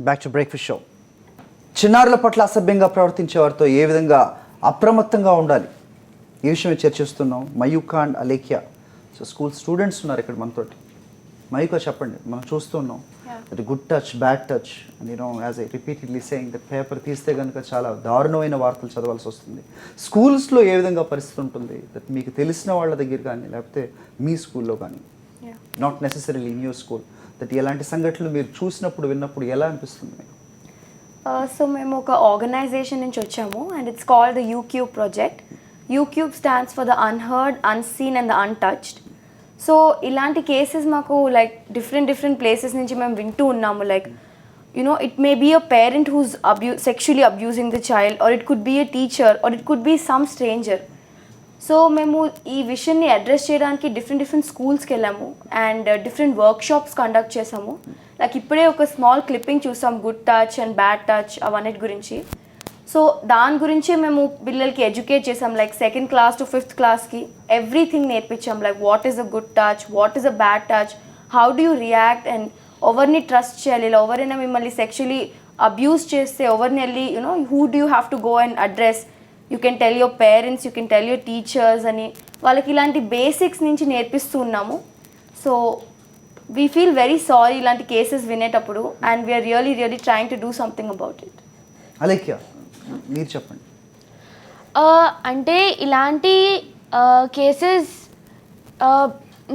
Back to breakfast show. చిన్నారుల పట్ల అసభ్యంగా ప్రవర్తించే వారితో ఏ విధంగా అప్రమత్తంగా ఉండాలి ఈ విషయం చర్చిస్తున్నాం. Mayuka and Alekhya, so school students ఉన్నారు ఇక్కడ మనతోటి. మయూక చెప్పండి, మనం చూస్తున్నాం that good touch, bad touch and as I repeatedly saying that paper తీస్తే కనుక చాలా దారుణమైన వార్తలు చదవాల్సి వస్తుంది. స్కూల్స్లో ఏ విధంగా పరిస్థితి ఉంటుంది దట్ మీకు తెలిసిన వాళ్ళ దగ్గర కానీ లేకపోతే మీ స్కూల్లో కానీ, not necessarily in your school, that ఎలాంటి సంఘటనలు మీరు చూసినప్పుడు విన్నప్పుడు ఎలా అనిపిస్తుంది మీకు? సో మేము ఒక ఆర్గనైజేషన్ నుంచి వచ్చాము and it's called the UCube project. UCube stands for the unheard, unseen and the untouched. So ఇలాంటి కేసెస్ మాకు లైక్ డిఫరెంట్ ప్లేసెస్ నుంచి మేము వింటూ ఉన్నాము. Like it may be a parent whose sexually abusing the child, or it could be a teacher, or it could be some stranger. So మేము ఈ విషయాన్ని address చేయడానికి డిఫరెంట్ స్కూల్స్కి వెళ్ళాము అండ్ డిఫరెంట్ వర్క్షాప్స్ కండక్ట్ చేసాము. లైక్ ఇప్పుడే ఒక small clipping చూసాం good touch and bad touch అవన్నిటి గురించి. సో దాని గురించే మేము పిల్లలకి ఎడ్యుకేట్ చేసాం. Like 2nd class to 5th classకి ఎవ్రీథింగ్ నేర్పించాం. Like what is a good touch, what is a bad touch, how do you react and ఎవరిని ట్రస్ట్ చేయాలి, ఇలా ఎవరైనా మిమ్మల్ని సెక్షువలీ అబ్యూస్ చేస్తే ఎవరిని వెళ్ళి who do you have to go and address, you can tell your parents, you can tell your teachers అని వాళ్ళకి ఇలాంటి బేసిక్స్ నుంచి నేర్పిస్తూ ఉన్నాము. So we feel very sorry ఇలాంటి కేసెస్ వినేటప్పుడు and we're really trying to do something about it. Alekhya, మీరు చెప్పండి. అంటే ఇలాంటి కేసెస్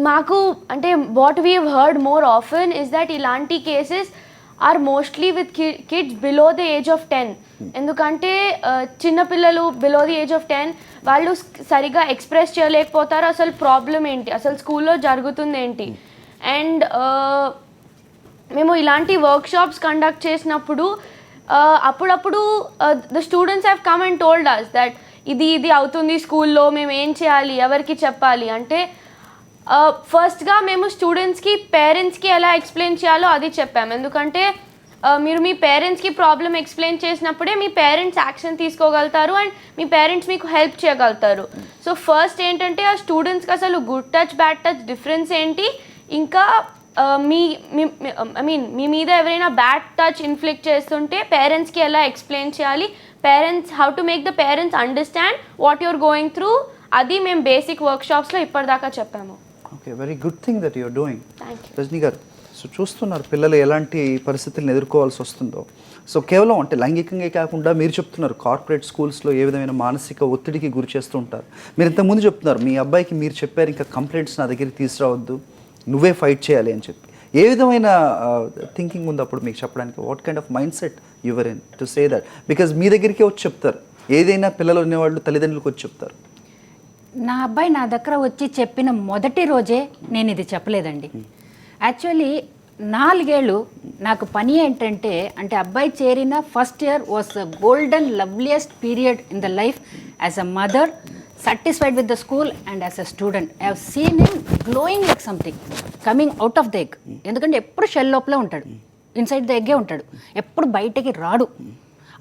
మాకు అంటే what we heard more often is that ఇలాంటి cases are mostly with kids below the age of 10. ఎందుకంటే చిన్నపిల్లలు బిలో ది ఏజ్ ఆఫ్ 10 వాళ్ళు సరిగా ఎక్స్ప్రెస్ చేయలేకపోతారు అసలు ప్రాబ్లం ఏంటి, అసలు స్కూల్లో జరుగుతుంది ఏంటి. అండ్ మేము ఇలాంటి వర్క్షాప్స్ కండక్ట్ చేసినప్పుడు అప్పుడప్పుడు the students have come and told us that ఇది అవుతుంది స్కూల్లో, మేము ఏం చేయాలి, ఎవరికి చెప్పాలి అంటే ఫస్ట్గా మేము స్టూడెంట్స్కి పేరెంట్స్కి ఎలా ఎక్స్ప్లెయిన్ చేయాలో అది చెప్పాము. ఎందుకంటే మీరు మీ పేరెంట్స్కి ప్రాబ్లం ఎక్స్ప్లెయిన్ చేసినప్పుడే మీ పేరెంట్స్ యాక్షన్ తీసుకోగలుగుతారు అండ్ మీ పేరెంట్స్ మీకు హెల్ప్ చేయగలుగుతారు. సో ఫస్ట్ ఏంటంటే ఆ స్టూడెంట్స్కి అసలు good touch bad touch difference ఏంటి, ఇంకా మీ మీద ఎవరైనా బ్యాడ్ టచ్ ఇన్ఫ్లిక్ట్ చేస్తుంటే పేరెంట్స్కి ఎలా ఎక్స్ప్లెయిన్ చేయాలి, parents how to make the parents understand what you're going through, అది మేము బేసిక్ వర్క్షాప్స్లో ఇప్పటిదాకా చెప్పాము. Okay, very good thing that you're doing. Thank you. Rajani గారు, సో చూస్తున్నారు పిల్లలు ఎలాంటి పరిస్థితులను ఎదుర్కోవాల్సి వస్తుందో. సో కేవలం అంటే లైంగికంగా కాకుండా మీరు చెప్తున్నారు కార్పొరేట్ స్కూల్స్లో ఏ విధమైన మానసిక ఒత్తిడికి గురి చేస్తూ ఉంటారు. మీరు ఇంతకుముందు చెప్తున్నారు మీ అబ్బాయికి మీరు చెప్పారు ఇంకా కంప్లైంట్స్ నా దగ్గరికి తీసుకురావద్దు, నువ్వే ఫైట్ చేయాలి అని చెప్పి. ఏ విధమైన థింకింగ్ ఉంది అప్పుడు మీకు చెప్పడానికి? What kind of mind set you're in to say that? Because మీ దగ్గరికే వచ్చి చెప్తారు, ఏదైనా పిల్లలు ఉన్నవాళ్ళు తల్లిదండ్రులకు వచ్చి చెప్తారు. నా అబ్బాయి నా దగ్గర వచ్చి చెప్పిన మొదటి రోజే నేను ఇది చెప్పలేదండి. యాక్చువల్లీ 4 ఏళ్ళు నాకు పని ఏంటంటే అంటే అబ్బాయి చేరిన first year was the golden loveliest period in the life as a mother, satisfied with the school and as a student. I have seen him glowing like something coming out of the egg. ఎందుకంటే ఎప్పుడు shell లోపలే ఉంటాడు, inside the ఎగ్గే ఉంటాడు, ఎప్పుడు బయటకి రాడు.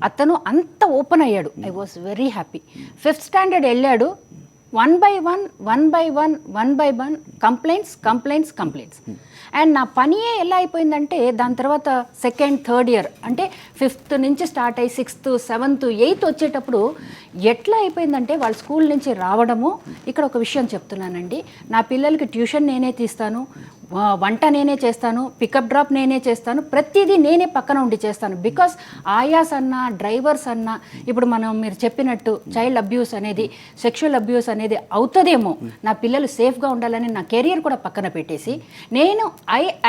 అతను అంత ఓపెన్ అయ్యాడు. I was very happy. 5th standard వెళ్ళాడు. One by one complaints. And నా పనియే ఎలా అయిపోయిందంటే దాని తర్వాత 2nd, 3rd year అంటే 5th నుంచి స్టార్ట్ అయ్యి 6th, 7th, 8th వచ్చేటప్పుడు ఎట్లా అయిపోయిందంటే వాళ్ళ స్కూల్ నుంచి రావడము. ఇక్కడ ఒక విషయం చెప్తున్నానండి, నా పిల్లలకి ట్యూషన్ నేనే తీస్తాను, వంట నేనే చేస్తాను, పికప్ డ్రాప్ నేనే చేస్తాను, ప్రతిదీ నేనే పక్కన ఉండి చేస్తాను. బికాస్ ఆయాస్ అన్నా డ్రైవర్స్ అన్నా ఇప్పుడు మీరు చెప్పినట్టు చైల్డ్ అబ్యూస్ అనేది, సెక్షువల్ అబ్యూస్ అనేది అవుతుందేమో, నా పిల్లలు సేఫ్గా ఉండాలని నా కెరియర్ కూడా పక్కన పెట్టేసి నేను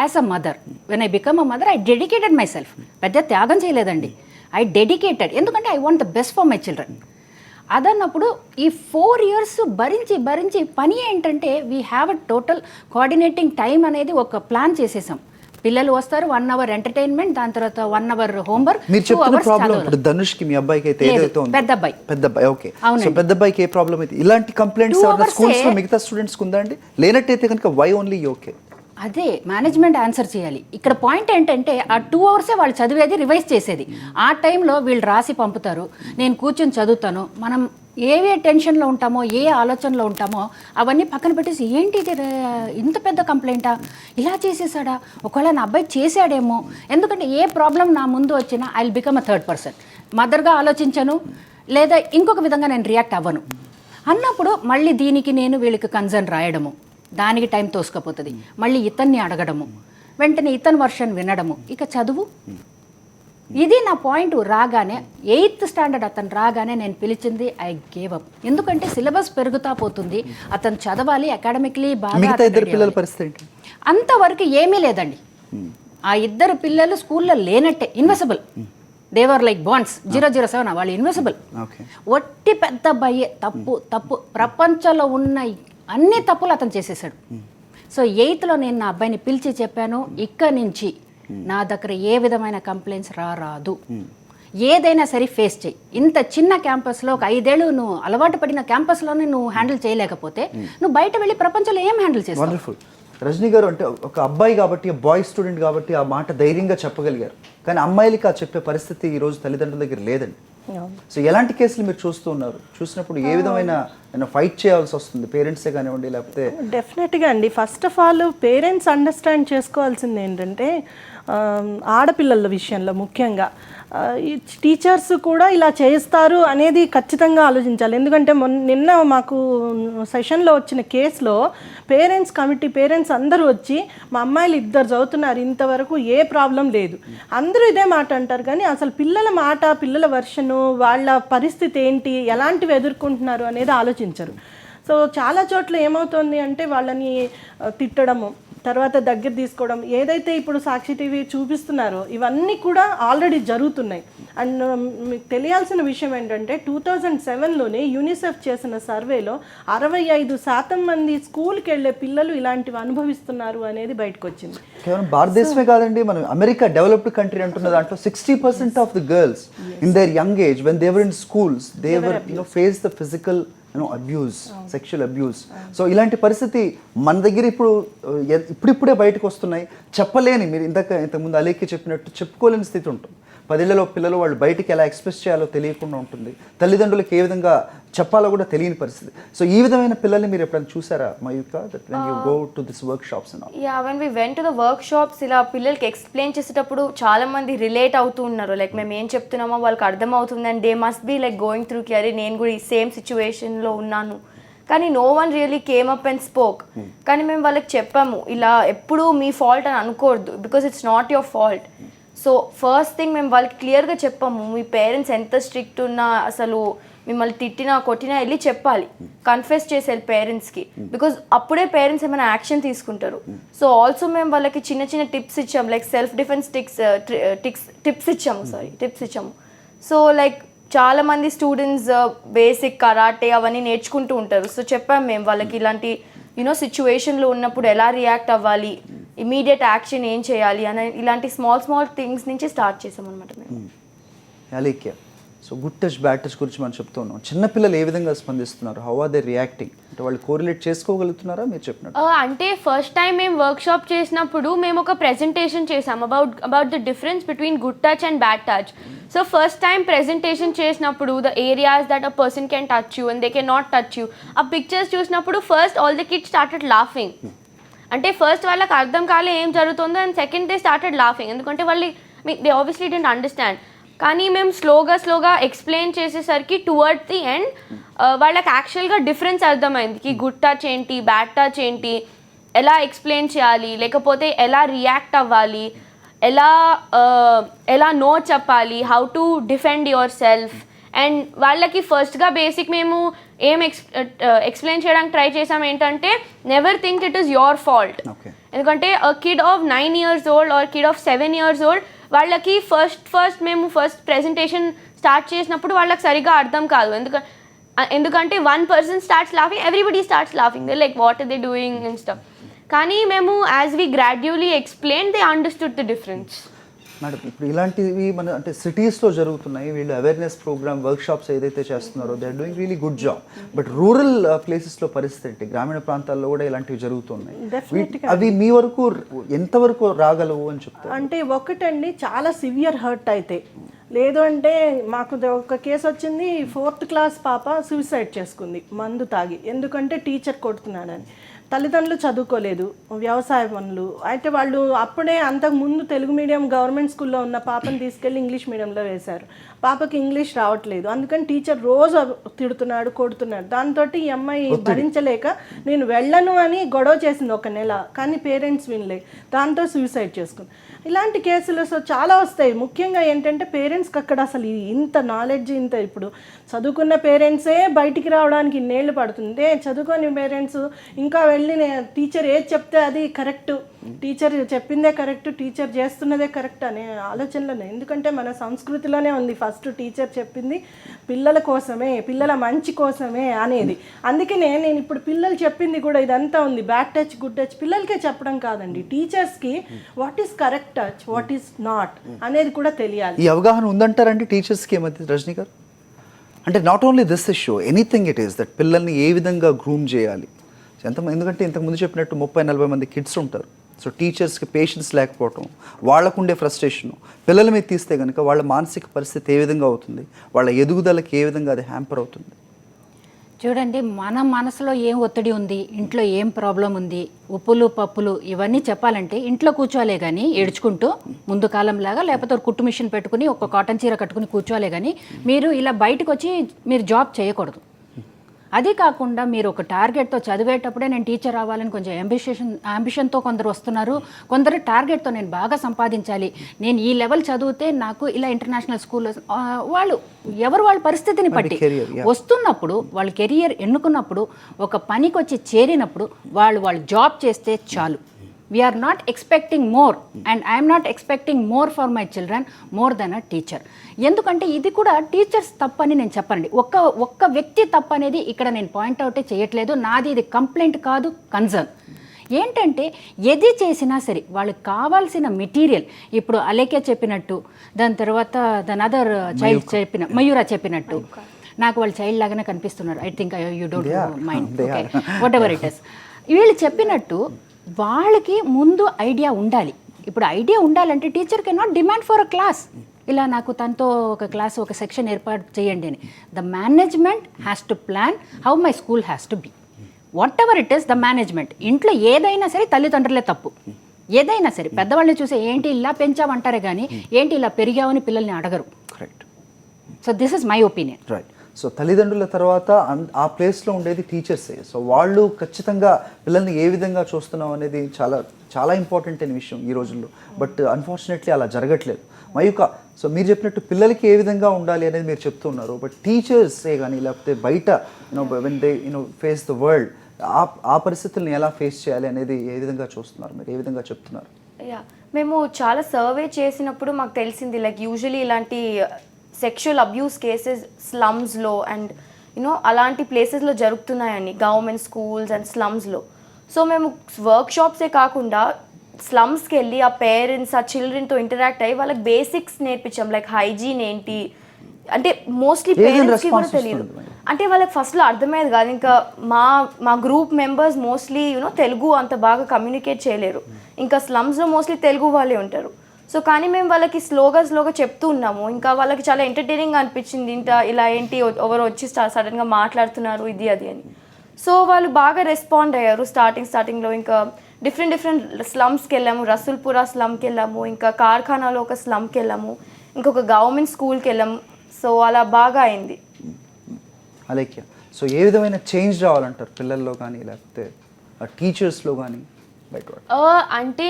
as a mother when I become a mother I dedicated myself. పెద్ద త్యాగం చేయలేదండి, ఐ డెడికేటెడ్. ఎందుకంటే I want the best for my children. అదన్నప్పుడు ఈ 4 years భరించి పని ఏంటంటే we have a total coordinating time అనేది ఒక ప్లాన్ చేసేసాం. పిల్లలు వస్తారు, 1 hour ఎంటర్టైన్మెంట్, దాని తర్వాత 1 hour హోంవర్క్. మీరు చెప్పిన ప్రాబ్లం ఇప్పుడు ధనుష్కి మీ అబ్బాయికి అయితే ఏదైతే ఉందో పెద్ద అబ్బాయి ఓకే, సో పెద్ద అబ్బాయికి ఏ ప్రాబ్లం అయితే ఇలాంటి కంప్లైంట్స్ స్కూల్స్ లో మిగతా స్టూడెంట్స్ ఉందా అండి? లేనట్టయితే కనుక వై ఓన్లీ ఓకే? అదే మేనేజ్మెంట్ ఆన్సర్ చేయాలి. ఇక్కడ పాయింట్ ఏంటంటే ఆ 2 hours వాళ్ళు చదివేది, రివైజ్ చేసేది. ఆ టైంలో వీళ్ళు రాసి పంపుతారు, నేను కూర్చొని చదువుతాను. మనం ఏవే టెన్షన్లో ఉంటామో, ఏ ఆలోచనలో ఉంటామో అవన్నీ పక్కన పెట్టేసి ఏంటి ఇది ఇంత పెద్ద కంప్లైంటా, ఇలా చేసేసాడా, ఒకవేళ నా అబ్బాయి చేశాడేమో. ఎందుకంటే ఏ ప్రాబ్లం నా ముందు వచ్చినా I will become a third person. మదర్గా ఆలోచించను, లేదా ఇంకొక విధంగా నేను రియాక్ట్ అవ్వను అన్నప్పుడు మళ్ళీ దీనికి నేను వీళ్ళకి కన్సర్న్ రాయడము, దానికి టైం తోసుకపోతుంది. మళ్ళీ ఇతన్ని అడగడము, వెంటనే ఇతని వర్షన్ వినడము, ఇక చదువు. ఇది నా పాయింట్. రాగానే 8th స్టాండర్డ్ అతను రాగానే నేను పిలిచింది ఐ గేవ్ అప్. ఎందుకంటే సిలబస్ పెరుగుతా పోతుంది, అతను చదవాలి, అకాడమిక్లీ బాగా. మిగతా ఇద్దరు పిల్లల పరిస్థితి ఏంటి? అంతవరకు ఏమీ లేదండి. ఆ ఇద్దరు పిల్లలు స్కూల్లో లేనట్టే, ఇన్విజిబుల్. దేవర్ లైక్ బాండ్స్. 007 వాళ్ళు ఇన్విజిబుల్. ఒట్టి పెద్ద అబ్బాయి తప్పు తప్పు, ప్రపంచంలో ఉన్న అన్ని తప్పులు అతను చేసేసాడు. సో 8th నేను నా అబ్బాయిని పిలిచి చెప్పాను, ఇక్కడి నుంచి నా దగ్గర ఏ విధమైన కంప్లైంట్స్ రారాదు, ఏదైనా సరే ఫేస్ చేయి. ఇంత చిన్న క్యాంపస్లో ఒక 5 ఏళ్ళు నువ్వు అలవాటు పడిన క్యాంపస్లోనే నువ్వు హ్యాండిల్ చేయలేకపోతే నువ్వు బయట వెళ్ళి ప్రపంచంలో ఏం హ్యాండిల్ చేస్తావు? వండర్ఫుల్. రజనీ గారు, అంటే ఒక అబ్బాయి కాబట్టి, బాయ్ స్టూడెంట్ కాబట్టి ఆ మాట ధైర్యంగా చెప్పగలిగారు. కానీ అమ్మాయిలకి ఆ చెప్పే పరిస్థితి ఈరోజు తల్లిదండ్రుల దగ్గర లేదండి. సో ఎలాంటి కేసులు మీరు చూస్తూ ఉన్నారు? చూసినప్పుడు ఏ విధమైన ఫైట్ చేయాల్సి వస్తుంది? పేరెంట్సే కానివ్వండి, లేకపోతే? డెఫినెట్గా అండి. First of all parents understand చేసుకోవాల్సింది ఏంటంటే, ఆడపిల్లల విషయంలో ముఖ్యంగా ఈ టీచర్స్ కూడా ఇలా చేస్తారు అనేది ఖచ్చితంగా ఆలోచించాలి. ఎందుకంటే నిన్న మాకు సెషన్లో వచ్చిన కేసులో పేరెంట్స్ అందరూ వచ్చి మా అమ్మాయిలు 2 చదువుతున్నారు, ఇంతవరకు ఏ ప్రాబ్లం లేదు, అందరూ ఇదే మాట అంటారు. కానీ అసలు పిల్లల మాట, పిల్లల వర్షను, వాళ్ళ పరిస్థితి ఏంటి, ఎలాంటివి ఎదుర్కొంటున్నారు అనేది ఆలోచించరు. సో చాలా చోట్ల ఏమవుతుంది అంటే వాళ్ళని తిట్టడము, తర్వాత దగ్గర తీసుకోవడం, ఏదైతే ఇప్పుడు సాక్షి టీవీ చూపిస్తున్నారో ఇవన్నీ కూడా ఆల్రెడీ జరుగుతున్నాయి. అండ్ మీకు తెలియాల్సిన విషయం ఏంటంటే 2007లోనే యూనిసెఫ్ చేసిన సర్వేలో 65% మంది స్కూల్కి వెళ్ళే పిల్లలు ఇలాంటివి అనుభవిస్తున్నారు అనేది బయటకు వచ్చింది. కేవలం భారతదేశమే కాదండి, మనం అమెరికా డెవలప్డ్ కంట్రీ అంటున్న దాంట్లో 60% of the girls in there young age when they were in schools they were face the physical abuse, sexual abuse. So ఇలాంటి పరిస్థితి మన దగ్గర ఇప్పుడిప్పుడే బయటకు వస్తున్నాయి. చెప్పలేని, మీరు ఇంతకుముందు అలేఖ్య చెప్పినట్టు చెప్పుకోలేని స్థితి ఉంటుంది. 10 ఏళ్లలో పిల్లలు వాళ్ళు బయటికి ఎలా ఎక్స్ప్రెస్ చేయాలో తెలియకుండా ఉంటుంది. తల్లిదండ్రులకు ఏ విధంగా చెప్పాలో కూడా తెలియని పరిస్థితి. సో ఈ విధమైన పిల్లల్ని మీరు ఎప్పుడైనా చూసారా Mayuka, that when you go to this workshops? When we went to the workshops, ఇలా పిల్లలకి ఎక్స్ప్లెయిన్ చేసేటప్పుడు చాలా మంది రిలేట్ అవుతూ ఉన్నారు. లైక్ మేము ఏం చెప్తున్నామో వాళ్ళకి అర్థం అవుతుంది, and they must be like going through carry, నేను కూడా ఈ సేమ్ సిచ్యువేషన్లో ఉన్నాను. కానీ no one really came up and spoke. కానీ మేము వాళ్ళకి చెప్పాము, ఇలా ఎప్పుడూ మీ ఫాల్ట్ అని అనుకోవద్దు, because it's not your fault. So first thing మేము వాళ్ళకి క్లియర్గా చెప్పాము, మీ పేరెంట్స్ ఎంత స్ట్రిక్ట్ ఉన్నా, అసలు మిమ్మల్ని తిట్టినా కొట్టినా వెళ్ళి చెప్పాలి, కన్ఫెస్ చేసేయాలి పేరెంట్స్కి, బికాజ్ అప్పుడే పేరెంట్స్ ఏమైనా యాక్షన్ తీసుకుంటారు. సో ఆల్సో మేము వాళ్ళకి చిన్న చిన్న టిప్స్ ఇచ్చాము, లైక్ సెల్ఫ్ డిఫెన్స్ టిప్స్ ఇచ్చాము. సో లైక్ చాలామంది స్టూడెంట్స్ బేసిక్ కరాటే అవన్నీ నేర్చుకుంటూ ఉంటారు. సో చెప్పాము మేము వాళ్ళకి ఇలాంటి సిచ్యువేషన్లో ఉన్నప్పుడు ఎలా రియాక్ట్ అవ్వాలి, ఇమీడియట్ యాక్షన్ ఏం చేయాలి అని, ఇలాంటి స్మాల్ థింగ్స్ నుంచి స్టార్ట్ చేసాం అనమాట మేము. Alekhya, so good touch bad touch గురించి మనం చెప్తూ ఉన్నాం. చిన్నపిల్లలు ఏ విధంగా స్పందిస్తున్నారు? How are they reacting? అంటే వాళ్ళు కోరిలేట్ చేసుకోగలుగుతున్నారా మీరు చెప్పినట్టు? అంటే ఫస్ట్ టైం మేము వర్క్షాప్ చేసినప్పుడు మేము ఒక ప్రెజెంటేషన్ చేసాం about the difference between good touch and bad touch. So first time presentation చేసినప్పుడు the areas that a person can touch you and they can not touch you, ఆ pictures చూసినప్పుడు first all the kids started laughing. అంటే first వాళ్ళకి అర్థం కాలే ఏం జరుగుతుందో, and second they started laughing, ఎందుకంటే వాళ్ళు దే ఆబ్వియస్లీ డెంట్ అండర్స్టాండ్. కానీ మేము స్లోగా ఎక్స్ప్లెయిన్ చేసేసరికి టువర్డ్స్ ది ఎండ్ వాళ్ళకి యాక్చువల్గా డిఫరెన్స్ అర్థమైంది, కి గుడ్ టచ్ ఏంటి, బ్యాడ్ టచ్ ఏంటి, ఎలా ఎక్స్ప్లెయిన్ చేయాలి, లేకపోతే ఎలా రియాక్ట్ అవ్వాలి, ఎలా నో చెప్పాలి, how to defend your self. And వాళ్ళకి ఫస్ట్గా బేసిక్ మేము ఏం ఎక్స్ప్లెయిన్ చేయడానికి ట్రై చేసాం ఏంటంటే, never think it is your fault. ఎందుకంటే kid of 9 years old or kid of 7 years old వాళ్ళకి మేము ఫస్ట్ ప్రెజెంటేషన్ స్టార్ట్ చేసినప్పుడు వాళ్ళకి సరిగా అర్థం కాదు. ఎందుకంటే one person starts laughing, everybody starts laughing, they're like what are they doing and stuff. కానీ మేము as we gradually explain they understood the difference. Madam, ఇప్పుడు ఇలాంటివి మన అంటే సిటీస్లో జరుగుతున్నాయి. వీళ్ళు అవేర్నెస్ ప్రోగ్రామ్ వర్క్షాప్స్ ఏదైతే చేస్తున్నారో they are doing really good job. But rural ప్లేసెస్లో పరిస్థితి ఏంటి? గ్రామీణ ప్రాంతాల్లో కూడా ఇలాంటివి జరుగుతున్నాయి. అవి మీ వరకు ఎంతవరకు రాగలవు అని చెప్తారు? అంటే ఒకటండి, చాలా సివియర్ హర్ట్ అయితే లేదు అంటే మాకు ఒక కేసు వచ్చింది, 4th క్లాస్ పాప సూసైడ్ చేసుకుంది మందు తాగి, ఎందుకంటే టీచర్ కొడుతున్నాడని. తల్లిదండ్రులు చదువుకోలేదు, వ్యవసాయ పనులు. అయితే వాళ్ళు అప్పుడే అంతకు ముందు తెలుగు మీడియం గవర్నమెంట్ స్కూల్లో ఉన్న పాపని తీసుకెళ్ళి ఇంగ్లీష్ మీడియంలో వేశారు. పాపకి ఇంగ్లీష్ రావట్లేదు, అందుకని టీచర్ రోజు తిడుతున్నాడు, కొడుతున్నాడు. దాంతో ఈ అమ్మాయి భరించలేక నేను వెళ్ళను అని గొడవ చేసింది 1 నెల, కానీ పేరెంట్స్ వినలే, దాంతో సూసైడ్ చేసుకుంది. ఇలాంటి కేసులు సో చాలా వస్తాయి. ముఖ్యంగా ఏంటంటే పేరెంట్స్కి అక్కడ అసలు ఇంత నాలెడ్జ్, ఇంత ఇప్పుడు చదువుకున్న పేరెంట్సే బయటికి రావడానికి ఇన్నేళ్ళు పడుతుంది. చదువుకొని పేరెంట్స్ ఇంకా వెళ్ళి టీచర్ ఏది చెప్తే అది కరెక్ట్, టీచర్ చెప్పిందే కరెక్ట్, టీచర్ చేస్తున్నదే కరెక్ట్ అనే ఆలోచనలోనే. ఎందుకంటే మన సంస్కృతిలోనే ఉంది ఫస్ట్ టీచర్ చెప్పింది పిల్లల కోసమే, పిల్లల మంచి కోసమే అనేది. అందుకనే నేను ఇప్పుడు పిల్లలు చెప్పింది కూడా ఇదంతా ఉంది, బ్యాడ్ టచ్ గుడ్ టచ్ పిల్లలకే చెప్పడం కాదండి, టీచర్స్కి what is correct touch, what is not అనేది కూడా తెలియాలి. ఈ అవగాహన ఉందంటారండి టీచర్స్కి మధ్య రజనీ గారు? అంటే not only this issue, anything it is that పిల్లల్ని ఏ విధంగా గ్రూమ్ చేయాలి. ఎందుకంటే ఇంతకుముందు చెప్పినట్టు 30-40 మంది కిడ్స్ ఉంటారు. సో టీచర్స్కి పేషెన్స్ లేకపోవటం, వాళ్ళకుండే ఫ్రస్ట్రేషను పిల్లల మీద తీస్తే కనుక వాళ్ళ మానసిక పరిస్థితి ఏ విధంగా అవుతుంది, వాళ్ళ ఎదుగుదలకి ఏ విధంగా అది హ్యాంపర్ అవుతుంది. చూడండి, మన మనసులో ఏం ఒత్తిడి ఉంది, ఇంట్లో ఏం ప్రాబ్లం ఉంది, ఉప్పులు పప్పులు ఇవన్నీ చెప్పాలంటే ఇంట్లో కూర్చోలే కానీ ఏడ్చుకుంటూ ముందు కాలంలాగా, లేకపోతే ఒక కుట్టు మిషన్ పెట్టుకుని ఒక కాటన్ చీర కట్టుకుని కూర్చోలే కానీ మీరు ఇలా బయటకు వచ్చి మీరు జాబ్ చేయకూడదు. అది కాకుండా మీరు ఒక టార్గెట్తో చదివేటప్పుడే నేను టీచర్ అవ్వాలని కొంచెం అంబిషన్తో కొందరు వస్తున్నారు. కొందరు టార్గెట్తో నేను బాగా సంపాదించాలి, నేను ఈ లెవెల్ చదివితే నాకు ఇలా ఇంటర్నేషనల్ స్కూల్లో వాళ్ళు వాళ్ళ పరిస్థితిని బట్టి వస్తున్నప్పుడు, వాళ్ళ కెరియర్ ఎన్నుకున్నప్పుడు, ఒక పనికి వచ్చి చేరినప్పుడు వాళ్ళు జాబ్ చేస్తే చాలు. We're not expecting more and I'm not expecting more for my children more than a teacher. ఎందుకంటే ఇది కూడా టీచర్స్ తప్పని నేను చెప్పనండి, ఒక్క వ్యక్తి తప్పనేది ఇక్కడ నేను పాయింట్అవుటే చేయట్లేదు. నాది ఇది కంప్లైంట్ కాదు, కన్సర్న్. ఏంటంటే ఏది చేసినా సరే వాళ్ళకి కావాల్సిన మెటీరియల్, ఇప్పుడు అలేఖ్య చెప్పినట్టు, దాని తర్వాత దాని అదర్ చైల్డ్ మయూరా చెప్పినట్టు, నాకు వాళ్ళ చైల్డ్ లాగానే కనిపిస్తున్నారు. I think you don't mind, okay, what ever it is. వీళ్ళు చెప్పినట్టు వాళ్ళకి ముందు ఐడియా ఉండాలి. ఇప్పుడు ఐడియా ఉండాలంటే teacher can not demand for a class, ఇలా నాకు తనతో ఒక క్లాస్ ఒక సెక్షన్ ఏర్పాటు చేయండి అని. The management has to plan how my school has to be, what ever it is the management. ఇంట్లో ఏదైనా సరే తల్లిదండ్రులే తప్పు, ఏదైనా సరే పెద్దవాళ్ళని చూసే ఏంటి ఇలా పెంచామంటారే కానీ ఏంటి ఇలా పెరిగావని పిల్లల్ని అడగరు. Correct. So this is my opinion. Right. So తల్లిదండ్రుల తర్వాత ఆ ప్లేస్లో ఉండేది టీచర్సే. సో వాళ్ళు ఖచ్చితంగా పిల్లల్ని ఏ విధంగా చూస్తున్నాం అనేది చాలా చాలా ఇంపార్టెంట్ అయిన విషయం ఈ రోజుల్లో. బట్ అన్ఫార్చునేట్లీ అలా జరగట్లేదు. మయూక, సో మీరు చెప్పినట్టు పిల్లలకి ఏ విధంగా ఉండాలి అనేది మీరు చెప్తున్నారు, బట్ టీచర్సే కానీ లేకపోతే బయట when they face the world ఆ పరిస్థితుల్ని ఎలా ఫేస్ చేయాలి అనేది ఏ విధంగా చూస్తున్నారు, మీరు ఏ విధంగా చెప్తున్నారు? మేము చాలా సర్వే చేసినప్పుడు మాకు తెలిసింది, లైక్ యూజువలీ ఇలాంటి సెక్షువల్ అబ్యూస్ కేసెస్ స్లమ్స్లో అండ్ అలాంటి ప్లేసెస్లో జరుగుతున్నాయని, గవర్నమెంట్ స్కూల్స్ అండ్ స్లమ్స్లో. సో మేము వర్క్షాప్సే కాకుండా స్లమ్స్కి వెళ్ళి ఆ పేరెంట్స్ ఆ చిల్డ్రన్తో ఇంటరాక్ట్ అయ్యి వాళ్ళకి బేసిక్స్ నేర్పించాం, లైక్ హైజీన్ ఏంటి అంటే మోస్ట్లీ పేరెంట్స్కి కూడా తెలియదు. అంటే వాళ్ళకి ఫస్ట్లో అర్థమయ్యేది కాదు. ఇంకా మా గ్రూప్ మెంబర్స్ మోస్ట్లీ తెలుగు అంత బాగా కమ్యూనికేట్ చేయలేరు, ఇంకా స్లమ్స్లో మోస్ట్లీ తెలుగు వాళ్ళే ఉంటారు. సో కానీ మేము వాళ్ళకి స్లోగా చెప్తూ ఉన్నాము. ఇంకా వాళ్ళకి చాలా ఎంటర్టైనింగ్ అనిపించింది, ఇలా ఏంటి ఎవరు వచ్చి సడన్గా మాట్లాడుతున్నారు ఇది అది అని. సో వాళ్ళు బాగా రెస్పాండ్ అయ్యారు స్టార్టింగ్లో. ఇంకా డిఫరెంట్ స్లమ్స్కి వెళ్ళాము, రసూల్పురా స్లమ్కి వెళ్ళాము, ఇంకా కార్ఖానాలో ఒక స్లమ్కి వెళ్ళాము, ఇంకొక గవర్నమెంట్ స్కూల్కి వెళ్ళాము. సో అలా బాగా అయింది. అలేఖ్య, సో ఏ విధమైన చేంజ్ రావాలంటారు పిల్లల్లో కానీ లేకపోతే టీచర్స్లో కానీ? అంటే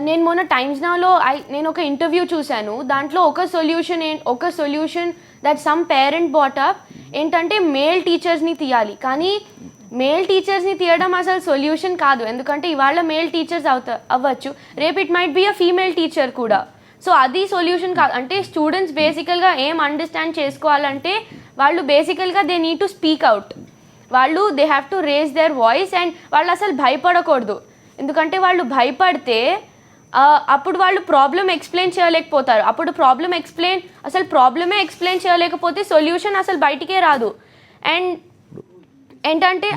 నేను మొన్న టైమ్స్ నౌలో నేను ఒక ఇంటర్వ్యూ చూశాను, దాంట్లో ఒక solution that some parent brought up ఏంటంటే మేల్ టీచర్స్ని తీయాలి. కానీ మేల్ టీచర్స్ని తీయడం అసలు సొల్యూషన్ కాదు, ఎందుకంటే ఇవాళ మేల్ టీచర్స్ అవ్వచ్చు, రేపు it might be a female teacher కూడా. సో అది సొల్యూషన్ కాదు. అంటే స్టూడెంట్స్ బేసికల్గా ఏం అండర్స్టాండ్ చేసుకోవాలంటే వాళ్ళు బేసికల్గా they need to speak out, వాళ్ళు they have to raise their voice. And వాళ్ళు అసలు భయపడకూడదు, ఎందుకంటే వాళ్ళు భయపడితే అప్పుడు వాళ్ళు ప్రాబ్లం ఎక్స్ప్లెయిన్ చేయలేకపోతారు. అప్పుడు ప్రాబ్లమే ఎక్స్ప్లెయిన్ చేయలేకపోతే సొల్యూషన్ అసల్ బయటికే రాదు. అండ్ ఏంటంటే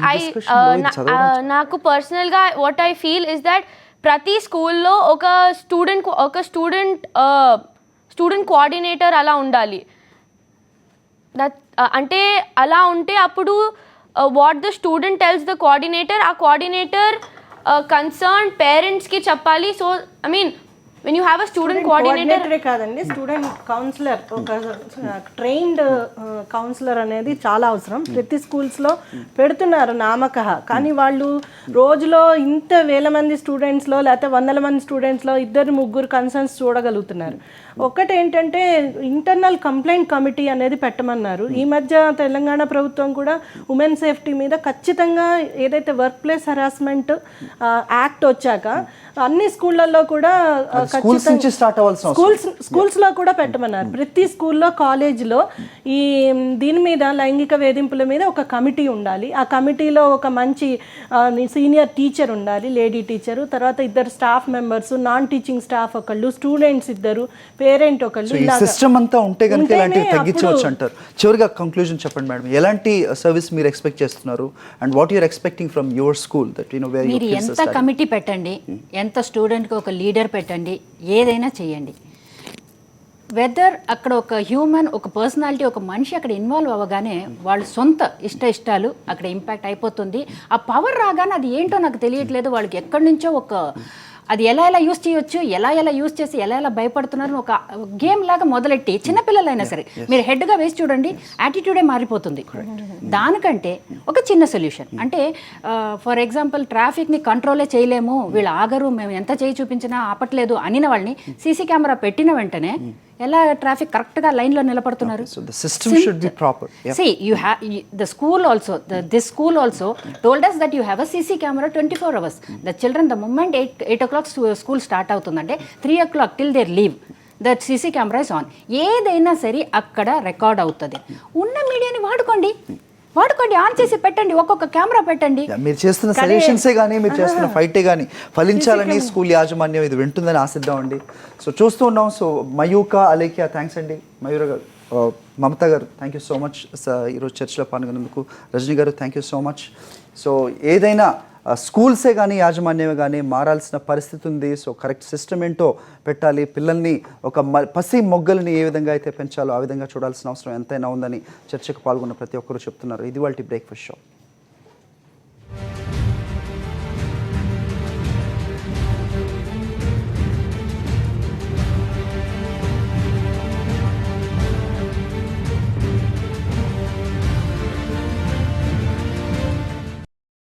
నాకు పర్సనల్గా what I feel is that ప్రతి స్కూల్లో ఒక స్టూడెంట్ స్టూడెంట్ కోఆర్డినేటర్ అలా ఉండాలి. దట్ అంటే అలా ఉంటే అప్పుడు what the student tells the coordinator, ఆ కోఆర్డినేటర్ కన్సర్న్ పేరెంట్స్కి చెప్పాలి. So I mean when you have a student coordinator కాదండి, స్టూడెంట్ కౌన్సిలర్, ఒక ట్రైన్డ్ కౌన్సిలర్ అనేది చాలా అవసరం. ప్రతి స్కూల్స్లో పెడుతున్నారు నామకహ, కానీ వాళ్ళు రోజులో ఇంత వేల మంది స్టూడెంట్స్లో లేకపోతే వందల మంది స్టూడెంట్స్లో 2-3 కన్సర్న్స్ చూడగలుగుతున్నారు. ఒకటి ఏంటంటే ఇంటర్నల్ కంప్లైంట్ కమిటీ అనేది పెట్టమన్నారు. ఈ మధ్య తెలంగాణ ప్రభుత్వం కూడా ఉమెన్ సేఫ్టీ మీద ఖచ్చితంగా ఏదైతే వర్క్ ప్లేస్ హెరాస్మెంట్ యాక్ట్ వచ్చాక అన్ని స్కూళ్ళల్లో కూడా స్కూల్స్ లో కూడా పెట్టమన్నారు. ప్రతి స్కూల్లో కాలేజ్లో ఈ దీని మీద లైంగిక వేధింపుల మీద ఒక కమిటీ ఉండాలి. ఆ కమిటీలో ఒక మంచి సీనియర్ టీచర్ ఉండాలి, లేడీ టీచరు, తర్వాత 2 staff members, non teaching staff ఒకళ్ళు, స్టూడెంట్స్ 2, పేరెంట్ ఒకళ్ళు. సిస్టమ్ అంతా ఉంటే కనుక ఇలాంటివి తగ్గించవచ్చు అంటారు. చివరిగా కంక్లూజన్ చెప్పండి మేడం, ఎలాంటి సర్వీస్ మీరు ఎక్స్పెక్ట్ చేస్తున్నారు and what you're expecting from your school that you know where మీరు ఎంత కమిటీ పెట్టండి, ఎంత స్టూడెంట్కి ఒక లీడర్ పెట్టండి, ఏదైనా చేయండి. వెదర్ అక్కడ ఒక హ్యూమన్, ఒక పర్సనాలిటీ, ఒక మనిషి అక్కడ ఇన్వాల్వ్ అవ్వగానే వాళ్ళ సొంత ఇష్టాలు అక్కడ ఇంపాక్ట్ అయిపోతుంది. ఆ పవర్ రాగానే అది ఏంటో నాకు తెలియట్లేదు, వాళ్ళకి ఎక్కడి నుంచో ఒక అది ఎలా యూస్ చేయొచ్చు, ఎలా యూస్ చేసి ఎలా భయపడుతున్నారు ఒక గేమ్ లాగా మొదలెట్టి చిన్నపిల్లలైనా సరే మీరు హెడ్గా వేసి చూడండి, యాటిట్యూడే మారిపోతుంది. దానికంటే ఒక చిన్న సొల్యూషన్ అంటే ఫర్ ఎగ్జాంపుల్ ట్రాఫిక్ని కంట్రోలే చేయలేము, వీళ్ళు ఆగరు, మేము ఎంత చేయి చూపించినా ఆపట్లేదు అనిన వాళ్ళని సీసీ కెమెరా పెట్టిన వెంటనే ఎలా ట్రాఫిక్ కరెక్ట్గా లైన్లో నిలబడుతున్నారు. See, the school also, this school also told us that you have a CC camera 24 hours. The children, the moment 8 o'clock school start అవుతుందంటే 3 o'clock till their leave, that CC camera is on. ఏదైనా సరే అక్కడ record అవుతుంది. ఉన్న మీడియాని వాడుకోండి, on చేసి పెట్టండి, ఒక్కొక్క కెమెరా పెట్టండి. మీరు చేస్తున్న సజెషన్సే కానీ మీరు చేస్తున్న ఫైటే కానీ ఫలించాలని స్కూల్ యాజమాన్యం ఇది వింటుందని ఆశిద్దామండి. సో చూస్తూ ఉన్నాం. సో మయూక, అలేఖ్య థ్యాంక్స్ అండి. మయూర గారు, మమత గారు థ్యాంక్ యూ సో మచ్ ఈరోజు చర్చలో పాల్గొన్నందుకు. రజనీ గారు thank you so much. So ఏదైనా స్కూల్సే కానీ యాజమాన్యమే కానీ మారాల్సిన పరిస్థితి ఉంది. సో కరెక్ట్ సిస్టమ్ ఏంటో పెట్టాలి. పిల్లల్ని ఒక పసి మొగ్గల్ని ఏ విధంగా అయితే పెంచాలో ఆ విధంగా చూడాల్సిన అవసరం ఎంతైనా ఉందని చర్చకు పాల్గొన్న ప్రతి ఒక్కరూ చెప్తున్నారు. ఇది వాళ్ళ బ్రేక్ఫాస్ట్ షో.